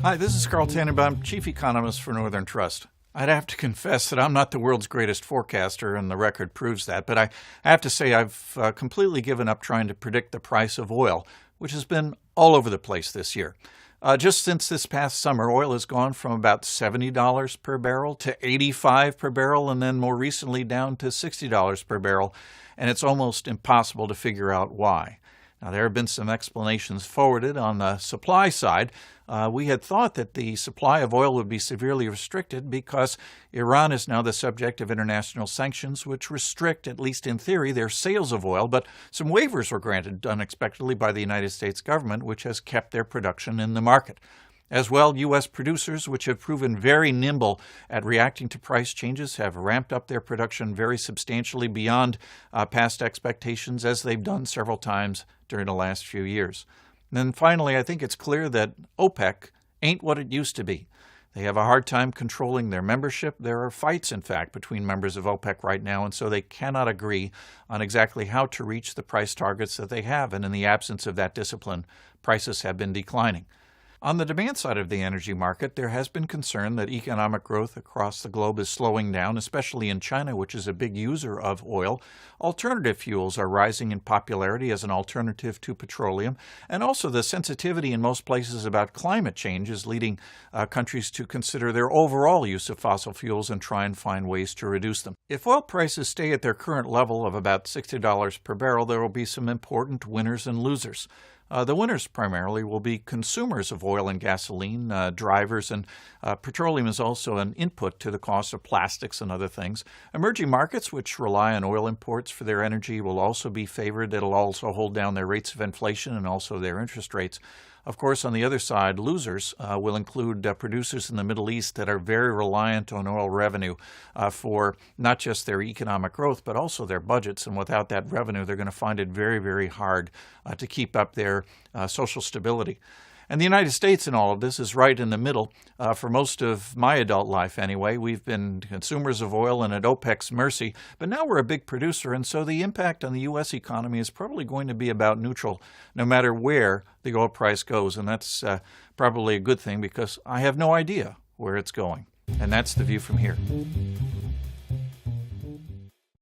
Hi, this is Carl Tannenbaum, Chief Economist for Northern Trust. I'd have to confess that I'm not the world's greatest forecaster, and the record proves that, but I have to say I've completely given up trying to predict the price of oil, which has been all over the place this year. Just since this past summer, oil has gone from about $70 per barrel to $85 per barrel, and then more recently down to $60 per barrel, and it's almost impossible to figure out why. Now, there have been some explanations forwarded on the supply side. We had thought that the supply of oil would be severely restricted because Iran is now the subject of international sanctions, which restrict, at least in theory, their sales of oil. But some waivers were granted unexpectedly by the United States government, which has kept their production in the market. As well, U.S. producers, which have proven very nimble at reacting to price changes, have ramped up their production very substantially beyond past expectations, as they've done several times during the last few years. And then finally, I think it's clear that OPEC ain't what it used to be. They have a hard time controlling their membership. There are fights, in fact, between members of OPEC right now, and so they cannot agree on exactly how to reach the price targets that they have. And in the absence of that discipline, prices have been declining. On the demand side of the energy market, there has been concern that economic growth across the globe is slowing down, especially in China, which is a big user of oil. Alternative fuels are rising in popularity as an alternative to petroleum, and also the sensitivity in most places about climate change is leading countries to consider their overall use of fossil fuels and try and find ways to reduce them. If oil prices stay at their current level of about $60 per barrel, there will be some important winners and losers. The winners primarily will be consumers of oil and gasoline, drivers, and petroleum is also an input to the cost of plastics and other things. Emerging markets, which rely on oil imports for their energy, will also be favored. It'll also hold down their rates of inflation and also their interest rates. Of course, on the other side, losers will include producers in the Middle East that are very reliant on oil revenue for not just their economic growth, but also their budgets. And without that revenue, they're going to find it very, very hard to keep up their social stability. And the United States in all of this is right in the middle. For most of my adult life anyway, we've been consumers of oil and at OPEC's mercy, but now we're a big producer, and so the impact on the U.S. economy is probably going to be about neutral, no matter where the oil price goes, and that's probably a good thing because I have no idea where it's going. And that's The View from Here.